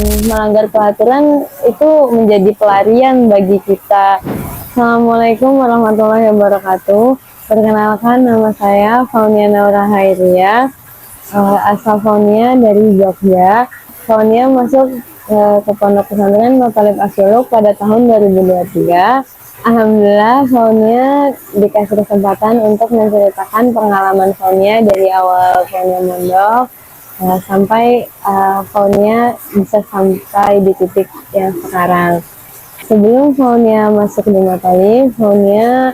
melanggar peraturan itu menjadi pelarian bagi kita. Assalamualaikum warahmatullahi wabarakatuh. Perkenalkan, nama saya Faunia Naura Hairia, asal Faunia dari Jogja. Faunia masuk ke Pondok Pesantren Matalib Asyuluk pada tahun 2023. Alhamdulillah, Faunia dikasih kesempatan untuk menceritakan pengalaman Faunia dari awal Faunia mondok sampai Faunia bisa sampai di titik yang sekarang. Sebelum Faunia masuk di Matalib, Faunia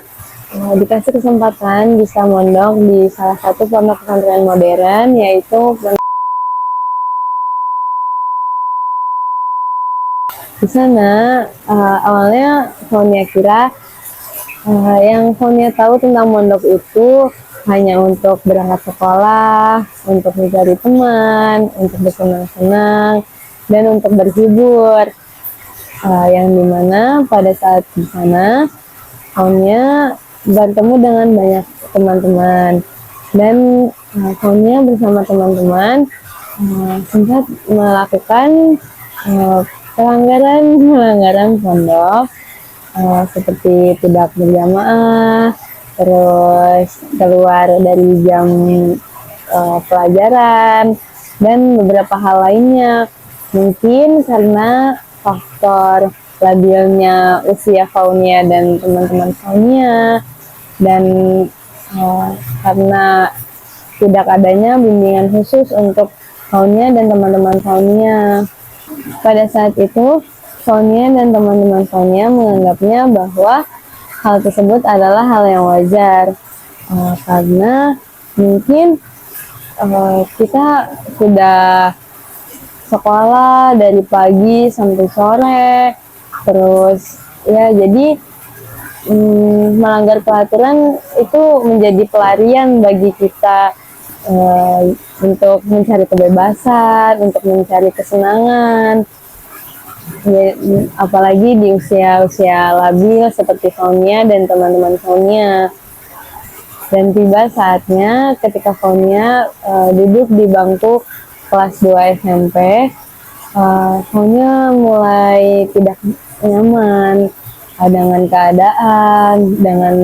dikasih kesempatan bisa mondok di salah satu pondok pesantren modern, yaitu di sana. Awalnya Faunia kira yang Faunia tahu tentang mondok itu hanya untuk berangkat sekolah, untuk mencari teman, untuk bersenang-senang, dan untuk berhibur. Yang dimana pada saat di sana Faunia bertemu dengan banyak teman-teman, dan Faunia bersama teman-teman sempat melakukan pelanggaran pondok, seperti tidak berjamaah, terus keluar dari jam pelajaran, dan beberapa hal lainnya. Mungkin karena faktor labilnya usia Faunia dan teman-teman Faunia, dan karena tidak adanya bimbingan khusus untuk Faunia dan teman-teman Faunia. Pada saat itu, Faunia dan teman-teman Faunia menganggapnya bahwa hal tersebut adalah hal yang wajar, karena mungkin kita sudah sekolah dari pagi sampai sore, terus ya jadi melanggar peraturan itu menjadi pelarian bagi kita, untuk mencari kebebasan, untuk mencari kesenangan. Ya, apalagi di usia-usia labil seperti Faunia dan teman-teman Faunia. Dan tiba saatnya ketika Faunia duduk di bangku kelas 2 SMP, Faunia mulai tidak nyaman dengan keadaan, dengan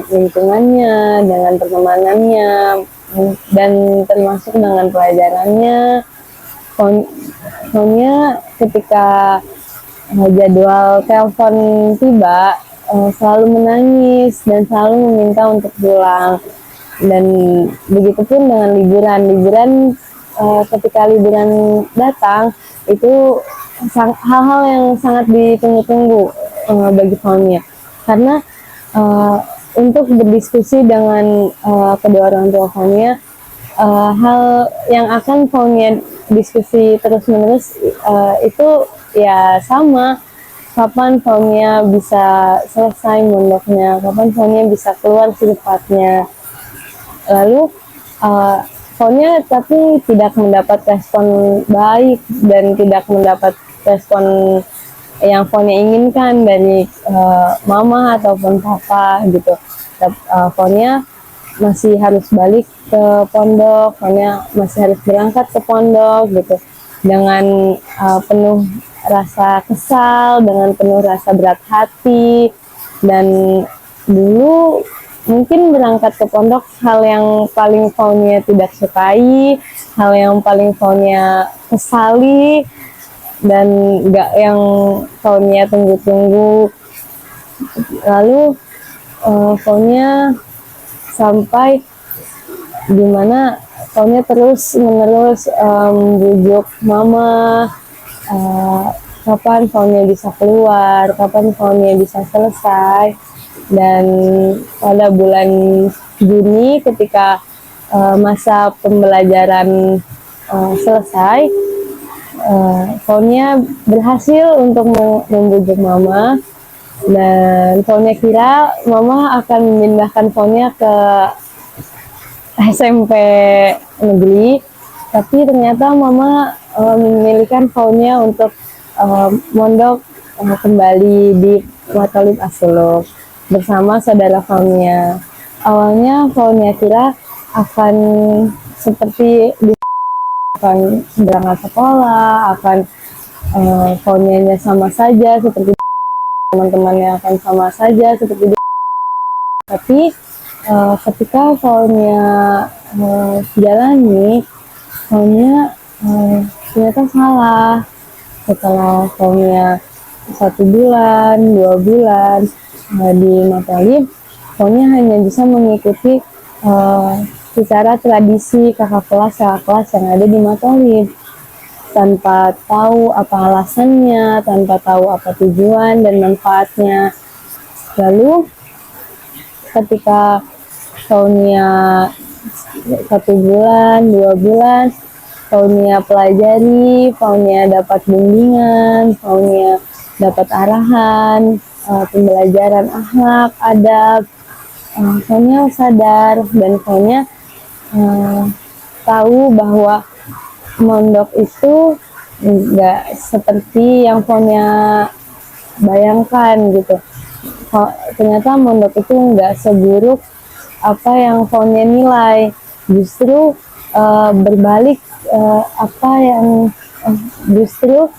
lingkungannya, dengan pertemanannya, dan termasuk dengan pelajarannya. Faunia ketika jadwal telepon tiba selalu menangis dan selalu meminta untuk pulang. Dan begitupun dengan liburan ketika liburan datang itu hal-hal yang sangat ditunggu-tunggu bagi Faunia, karena untuk berdiskusi dengan kedua orang tua Faunia, hal yang akan Faunia diskusi terus-menerus itu ya sama, kapan Faunia bisa selesai mondoknya, kapan Faunia bisa keluar secepatnya. Lalu Faunia tapi tidak mendapat respon baik dan tidak mendapat respon yang Faunia inginkan dari mama ataupun papa gitu. Faunia masih harus balik ke pondok, Faunia masih harus berangkat ke pondok gitu, dengan penuh rasa kesal, dengan penuh rasa berat hati. Dan dulu mungkin berangkat ke pondok hal yang paling Faunia tidak sukai, hal yang paling Faunia kesali, dan gak yang Faunia tunggu-tunggu. Lalu Faunia sampai dimana Faunia terus menerus bujuk mama, kapan Faunia bisa keluar, kapan Faunia bisa selesai. Dan pada bulan Juni ketika masa pembelajaran selesai, Faunia berhasil untuk membujuk mama, dan Faunia kira mama akan memindahkan Faunia ke SMP negeri, tapi ternyata mama memilihkan Faunia untuk mondok kembali di Matalib Asyuluk bersama saudara Faunia. Awalnya Faunia kira akan seperti akan berangkat sekolah, akan faunanya sama saja seperti teman-temannya, akan sama saja seperti dia. Tapi ketika faunnya jalani, faunnya ternyata salah. Setelah faunnya 1 bulan, 2 bulan di Matolib, faunnya hanya bisa mengikuti secara tradisi kakak kelas yang ada di Matolib, tanpa tahu apa alasannya, tanpa tahu apa tujuan dan manfaatnya. Lalu ketika tahunnya 1 bulan, 2 bulan, tahunnya pelajari, tahunnya dapat bimbingan, tahunnya dapat arahan, pembelajaran akhlak, adab, tahunnya sadar dan tahunnya tahu bahwa mondok itu nggak seperti yang Fonya bayangkan gitu. Ternyata mondok itu nggak seburuk apa yang Fonya nilai, justru berbalik, apa yang justru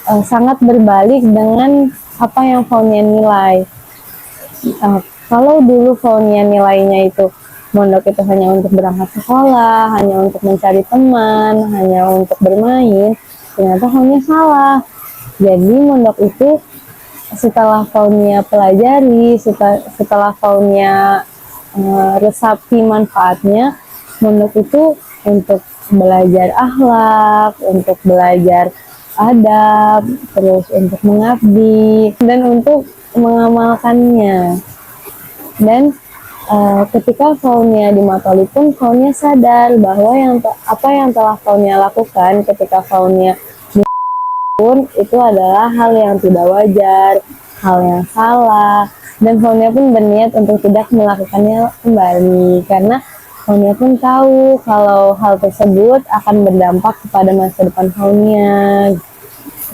sangat berbalik dengan apa yang Fonya nilai. Kalau dulu Fonya nilainya itu mondok itu hanya untuk berangkat sekolah, hanya untuk mencari teman, hanya untuk bermain, ternyata Fonya salah. Jadi mondok itu setelah Fonya pelajari, setelah Fonya resapi manfaatnya, mondok itu untuk belajar akhlak, untuk belajar adab, terus untuk mengabdi, dan untuk mengamalkannya. Dan ketika Fonya di Matolib pun, Fonya sadar bahwa apa yang telah Fonya lakukan ketika Fonya pun itu adalah hal yang tidak wajar, hal yang salah, dan Fonya pun berniat untuk tidak melakukannya kembali, karena Fonya pun tahu kalau hal tersebut akan berdampak kepada masa depan Fonya.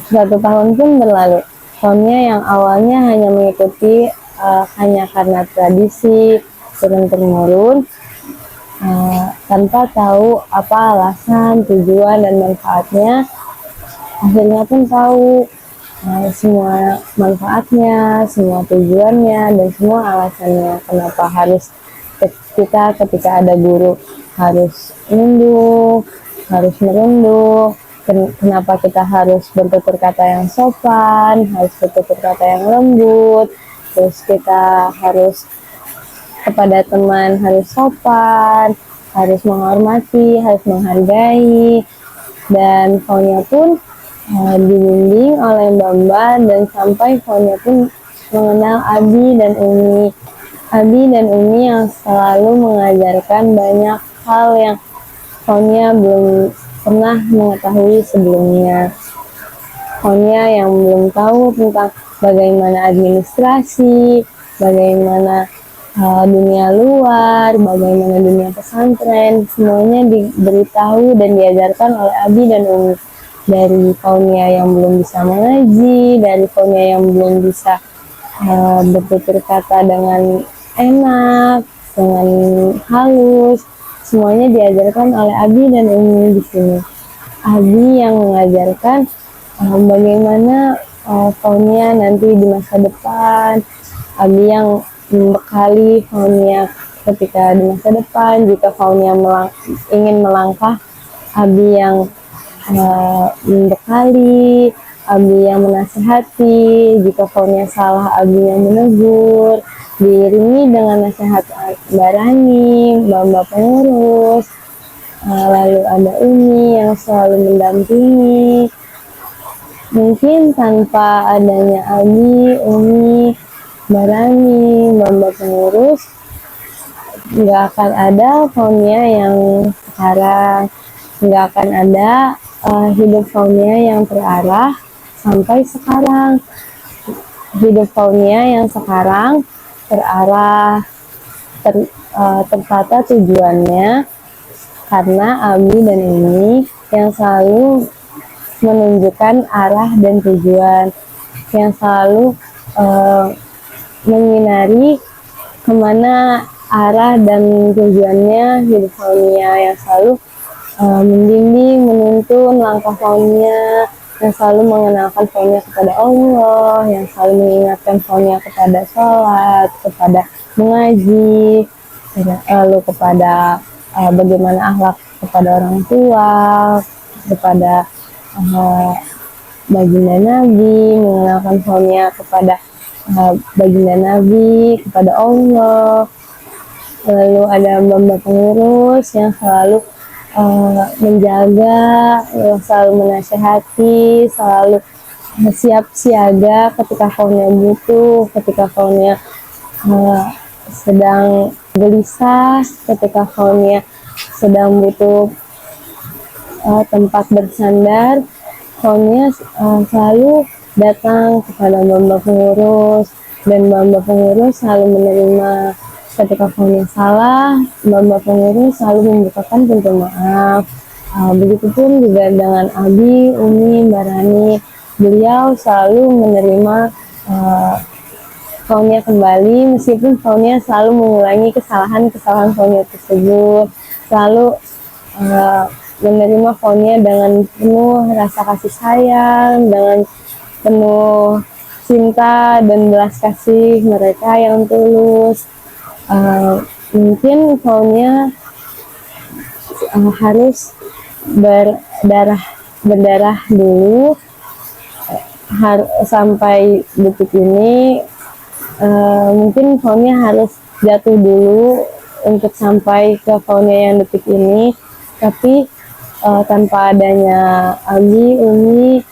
1 tahun pun berlalu. Fonya yang awalnya hanya mengikuti hanya karena tradisi turun-temurun, tanpa tahu apa alasan, tujuan, dan manfaatnya, akhirnya pun tahu semua manfaatnya, semua tujuannya, dan semua alasannya kenapa harus kita ketika ada guru harus nunduk, harus merunduk, kenapa kita harus bertutur kata yang sopan, harus bertutur kata yang lembut, terus kita harus kepada teman harus sopan, harus menghormati, harus menghargai. Dan Fonya pun dibimbing oleh Mbak dan sampai Fonya pun mengenal Abi dan Umi. Abi dan Umi yang selalu mengajarkan banyak hal yang Fonya belum pernah mengetahui sebelumnya. Fonya yang belum tahu tentang bagaimana administrasi, bagaimana dunia luar, bagaimana dunia pesantren, semuanya diberitahu dan diajarkan oleh Abi dan Umi. Dari Fonya yang belum bisa mengaji, dari Fonya yang belum bisa bertutur kata dengan enak, dengan halus, semuanya diajarkan oleh Abi dan Umi di sini. Abi yang mengajarkan bagaimana Fonya nanti di masa depan, Abi yang membekali Fonya ketika di masa depan, jika Fonya ingin melangkah, Abi yang membekali, Abi yang menasihati, jika Fonya salah, Abi yang menegur, diiringi dengan nasihat Mbak Rani, Mbak pengurus, lalu ada Umi yang selalu mendampingi. Mungkin tanpa adanya Abi, Umi, Mbak Rani, Mbak pengurus, nggak akan ada Fonya yang sekarang, nggak akan ada hidup Fonya yang terarah sampai sekarang. Hidup Fonya yang sekarang terarah, tertata tujuannya karena Abi dan Umi yang selalu menunjukkan arah dan tujuan, yang selalu menyinari kemana arah dan tujuannya hidup Fonya, yang selalu membimbing, menuntun langkah Fonya, yang selalu mengenalkan Faunia kepada Allah, yang selalu mengingatkan Faunia kepada sholat, kepada mengaji, lalu kepada bagaimana akhlak kepada orang tua, kepada uh, baginda Nabi, mengenalkan Faunia kepada baginda Nabi, kepada Allah. Lalu ada Bamba pengurus yang selalu menjaga, yang selalu menasehati, selalu siap siaga ketika Faunia butuh, ketika Faunia sedang gelisah, ketika Faunia sedang butuh tempat bersandar. Faunia selalu datang kepada Bamba pengurus, dan Bamba pengurus selalu menerima. Ketika Faunia salah, Bamba pengurus selalu membukakan pintu maaf. Begitupun juga dengan Abi, Umi, Mbak Rani, beliau selalu menerima Faunia kembali, meskipun Faunia selalu mengulangi kesalahan-kesalahan Faunia tersebut, selalu menerima Faunia dengan penuh rasa kasih sayang, dengan penuh cinta dan belas kasih mereka yang tulus. Mungkin Faunia harus berdarah dulu sampai detik ini. Mungkin Faunia harus jatuh dulu untuk sampai ke Faunia yang detik ini, tapi tanpa adanya Abi, Umi,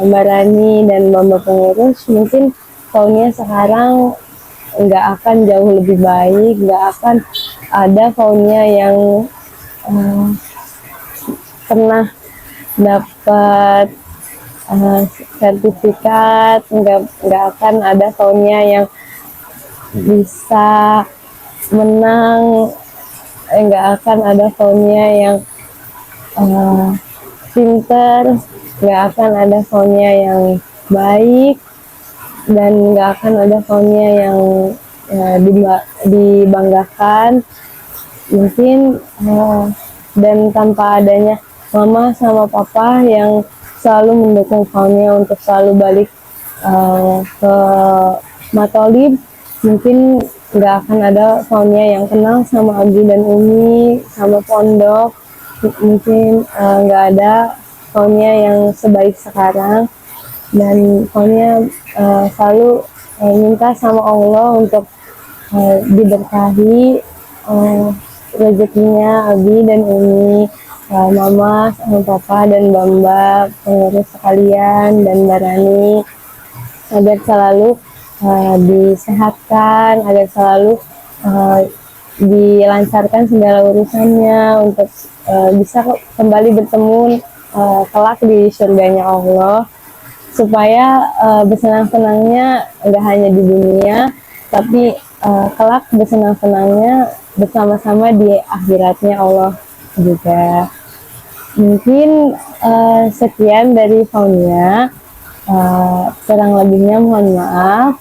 Mbak Rani, dan Bamba pengurus, mungkin Faunia sekarang nggak akan jauh lebih baik, nggak akan ada Faunia yang pernah dapat sertifikat, nggak akan ada Faunia yang bisa menang, nggak akan ada Faunia yang pinter, nggak akan ada Faunia yang baik, dan nggak akan ada Faunia yang dibanggakan. Mungkin dan tanpa adanya Mama sama Papa yang selalu mendukung Faunia untuk selalu balik ke Matolib, mungkin nggak akan ada Faunia yang kenal sama Abi dan Umi, sama pondok. Mungkin nggak ada Faunia yang sebaik sekarang. Dan Faunia selalu minta sama Allah untuk diberkahi rezekinya Abi dan Umi, Mama sama Papa dan Bamba pengurus sekalian, dan Mbak Rani, agar selalu disehatkan, agar selalu dilancarkan segala urusannya untuk bisa kembali bertemu kelak di surganya Allah, supaya bersenang-senangnya nggak hanya di dunia, tapi kelak bersenang-senangnya bersama-sama di akhiratnya Allah juga. Mungkin sekian dari Faunia. Kurang lebihnya mohon maaf.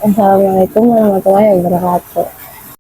Assalamualaikum warahmatullahi wabarakatuh.